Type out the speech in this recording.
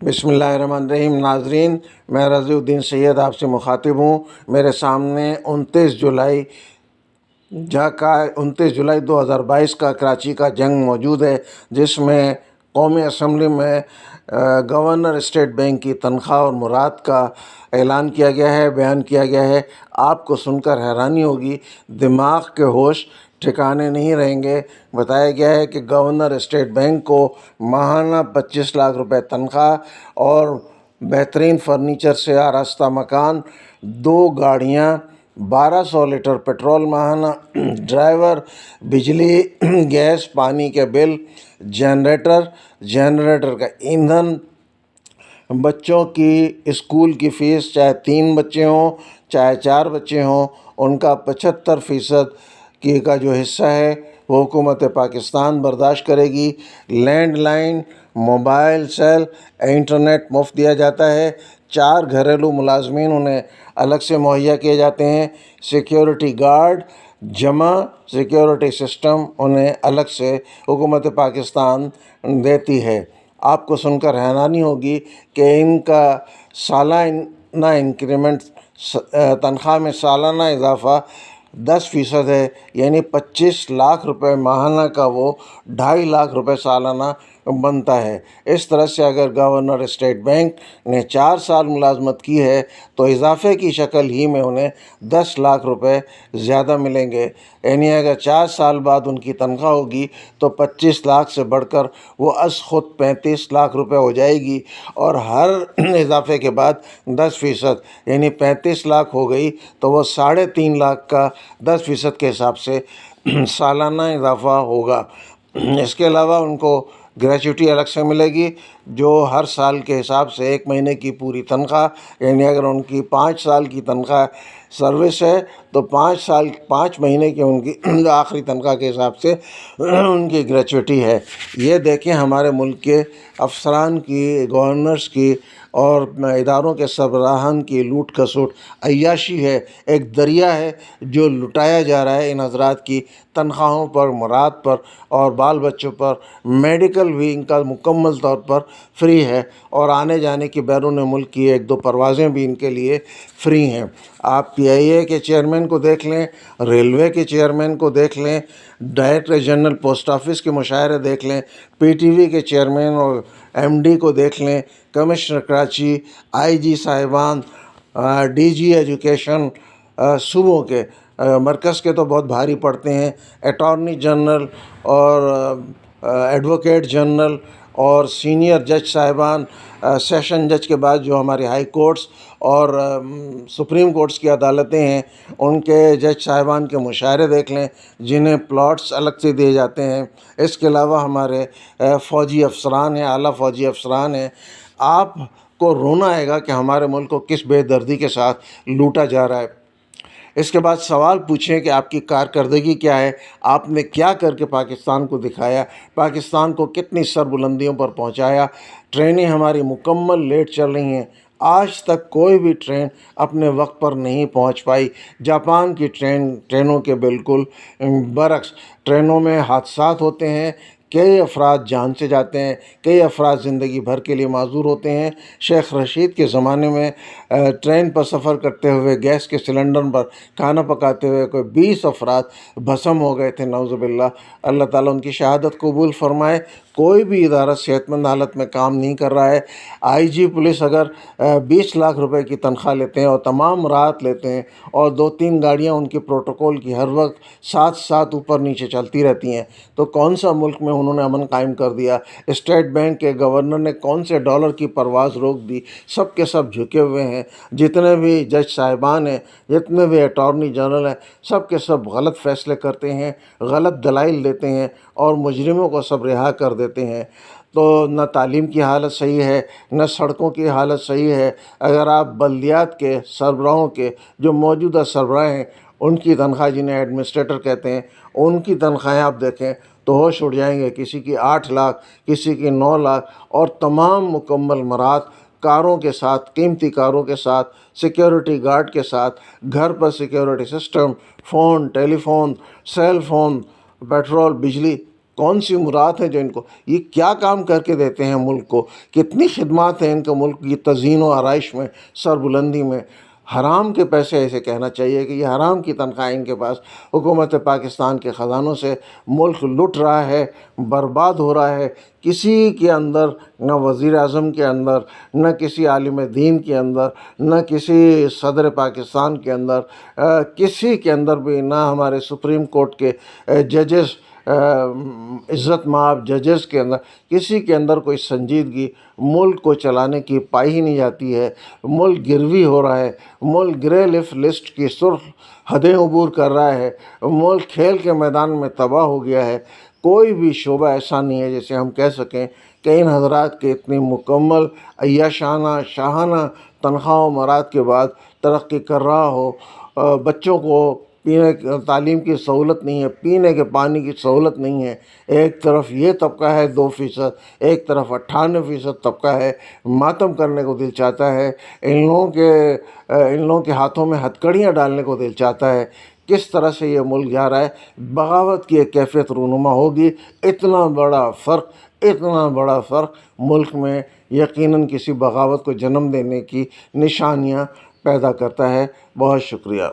بسم اللہ الرحمن الرحیم۔ ناظرین، میں رضی الدین سید آپ سے مخاطب ہوں۔ میرے سامنے 29 جولائی 2022 کا کراچی کا جنگ موجود ہے، جس میں قومی اسمبلی میں گورنر اسٹیٹ بینک کی تنخواہ اور مراد کا اعلان کیا گیا ہے، بیان کیا گیا ہے۔ آپ کو سن کر حیرانی ہوگی، دماغ کے ہوش ٹھکانے نہیں رہیں گے۔ بتایا گیا ہے کہ گورنر اسٹیٹ بینک کو ماہانہ 25 لاکھ روپے تنخواہ اور بہترین فرنیچر سے آراستہ مکان، 2 گاڑیاں، 1200 لیٹر پیٹرول ماہانہ، ڈرائیور، بجلی، گیس، پانی کے بل، جنریٹر کا ایندھن، بچوں کی اسکول کی فیس، چاہے 3 بچے ہوں چاہے 4 بچے ہوں، ان کا 75% کا جو حصہ ہے وہ حکومت پاکستان برداشت کرے گی۔ Land line, mobile cell, internet مفت دیا جاتا ہے۔ 4 گھریلو ملازمین انہیں الگ سے مہیا کیے جاتے ہیں۔ سیکیورٹی گارڈ جمع سیکیورٹی سسٹم انہیں الگ سے حکومت پاکستان دیتی ہے۔ آپ کو سن کر حیرانی ہوگی کہ ان کا سالانہ انکریمنٹ، تنخواہ میں سالانہ اضافہ 10% ہے، یعنی 25 لاکھ روپے ماہانہ کا وہ 2.5 لاکھ روپے سالانہ بنتا ہے۔ اس طرح سے اگر گورنر اسٹیٹ بینک نے 4 سال ملازمت کی ہے تو اضافے کی شکل ہی میں انہیں 10 لاکھ روپے زیادہ ملیں گے، یعنی اگر 4 سال بعد ان کی تنخواہ ہوگی تو 25 لاکھ سے بڑھ کر وہ از خود 35 لاکھ روپے ہو جائے گی، اور ہر اضافے کے بعد 10%، یعنی 35 لاکھ ہو گئی تو وہ 3.5 لاکھ کا 10% کے حساب سے سالانہ اضافہ ہوگا۔ اس کے علاوہ ان کو گریچوٹی الگ سے ملے گی، جو ہر سال کے حساب سے 1 مہینے کی پوری تنخواہ، یعنی اگر ان کی 5 سال کی تنخواہ سروس ہے تو 5 مہینے کی ان کی آخری تنخواہ کے حساب سے ان کی گریچوٹی ہے۔ یہ دیکھیں ہمارے ملک کے افسران کی، گورنرز کی اور اداروں کے سربراہان کی لوٹ کھسوٹ، عیاشی ہے، ایک دریا ہے جو لٹایا جا رہا ہے ان حضرات کی تنخواہوں پر، مراد پر اور بال بچوں پر۔ میڈیکل بھی ان کا مکمل طور پر فری ہے، اور آنے جانے کی بیرون ملک کی 1-2 پروازیں بھی ان کے لیے فری ہیں۔ آپ PIA کے چیئرمین کو دیکھ لیں، ریلوے کے چیئرمین کو دیکھ لیں، ڈائریکٹر جنرل پوسٹ آفس کے مشاہرے دیکھ لیں، PTV کے چیئرمین اور MD کو دیکھ لیں، کمشنر کراچی، IG صاحبان، DG ایجوکیشن، صوبوں کے، مرکز کے تو بہت بھاری پڑتے ہیں، اٹارنی جنرل اور ایڈوکیٹ جنرل اور سینئر جج صاحبان، سیشن جج کے بعد جو ہماری ہائی کورٹس اور سپریم کورٹس کی عدالتیں ہیں، ان کے جج صاحبان کے مشاہرے دیکھ لیں، جنہیں پلاٹس الگ سے دیے جاتے ہیں۔ اس کے علاوہ ہمارے فوجی افسران ہیں، اعلیٰ فوجی افسران ہیں۔ آپ کو رونا آئے گا کہ ہمارے ملک کو کس بے دردی کے ساتھ لوٹا جا رہا ہے۔ اس کے بعد سوال پوچھیں کہ آپ کی کارکردگی کیا ہے، آپ نے کیا کر کے پاکستان کو دکھایا، پاکستان کو کتنی سربلندیوں پر پہنچایا۔ ٹرینیں ہماری مکمل لیٹ چل رہی ہیں، آج تک کوئی بھی ٹرین اپنے وقت پر نہیں پہنچ پائی۔ جاپان کی ٹرینوں کے بالکل برعکس، ٹرینوں میں حادثات ہوتے ہیں، کئی افراد جان سے جاتے ہیں، کئی افراد زندگی بھر کے لیے معذور ہوتے ہیں۔ شیخ رشید کے زمانے میں ٹرین پر سفر کرتے ہوئے گیس کے سلنڈر پر کھانا پکاتے ہوئے کوئی 20 افراد بھسم ہو گئے تھے، نعوذ باللہ۔ اللہ تعالیٰ ان کی شہادت قبول فرمائے۔ کوئی بھی ادارہ صحت مند حالت میں کام نہیں کر رہا ہے۔ IG پولیس اگر 20 لاکھ روپے کی تنخواہ لیتے ہیں اور تمام راحت لیتے ہیں، اور 2-3 گاڑیاں ان کی پروٹوکول کی ہر وقت ساتھ اوپر نیچے چلتی رہتی ہیں، تو کون سا ملک میں انہوں نے امن قائم کر دیا؟ اسٹیٹ بینک کے گورنر نے کون سے ڈالر کی پرواز روک دی؟ سب کے سب جھکے ہوئے ہیں۔ جتنے بھی جج صاحبان ہیں، جتنے بھی اٹارنی جنرل ہیں، سب کے سب غلط فیصلے کرتے ہیں، غلط دلائل دیتے ہیں اور مجرموں کو سب رہا کر دیتے ہیں۔ تو نہ تعلیم کی حالت صحیح ہے، نہ سڑکوں کی حالت صحیح ہے۔ اگر آپ بلدیات کے سربراہوں کے، جو موجودہ سربراہ ہیں، ان کی تنخواہ، جنہیں ایڈمنسٹریٹر کہتے ہیں، ان کی تنخواہیں آپ دیکھیں تو ہوش اڑ جائیں گے۔ کسی کی 8 لاکھ، کسی کی 9 لاکھ، اور تمام مکمل مراد، کاروں کے ساتھ، قیمتی کاروں کے ساتھ، سیکیورٹی گارڈ کے ساتھ، گھر پر سیکیورٹی سسٹم، فون، ٹیلی فون، سیل فون، پیٹرول، بجلی، کون سی مراد ہے جو ان کو، یہ کیا کام کر کے دیتے ہیں ملک کو، کتنی خدمات ہیں ان کو ملک کی تزئین و آرائش میں، سربلندی میں۔ حرام کے پیسے، ایسے کہنا چاہیے کہ یہ حرام کی تنخواہیں ان کے پاس، حکومت پاکستان کے خزانوں سے ملک لٹ رہا ہے، برباد ہو رہا ہے۔ کسی کے اندر، نہ وزیر اعظم کے اندر، نہ کسی عالم دین کے اندر، نہ کسی صدر پاکستان کے اندر، کسی کے اندر بھی، نہ ہمارے سپریم کورٹ کے ججز، عزت مآب ججز کے اندر، کسی کے اندر کوئی سنجیدگی ملک کو چلانے کی پائی ہی نہیں جاتی ہے۔ ملک گروی ہو رہا ہے، ملک گرے لسٹ کی سرخ حدیں عبور کر رہا ہے، ملک کھیل کے میدان میں تباہ ہو گیا ہے۔ کوئی بھی شعبہ ایسا نہیں ہے جیسے ہم کہہ سکیں کہ ان حضرات کے اتنی مکمل عیاشانہ شاہانہ تنخواہ و مراد کے بعد ترقی کر رہا ہو۔ بچوں کو تعلیم کی سہولت نہیں ہے، پینے کے پانی کی سہولت نہیں ہے۔ ایک طرف یہ طبقہ ہے 2%، ایک طرف 98% طبقہ ہے۔ ماتم کرنے کو دل چاہتا ہے، ان لوگوں کے ہاتھوں میں ہتھکڑیاں ڈالنے کو دل چاہتا ہے۔ کس طرح سے یہ ملک جا رہا ہے، بغاوت کی ایک کیفیت رونما ہوگی۔ اتنا بڑا فرق ملک میں یقیناً کسی بغاوت کو جنم دینے کی نشانیاں پیدا کرتا ہے۔ بہت شکریہ۔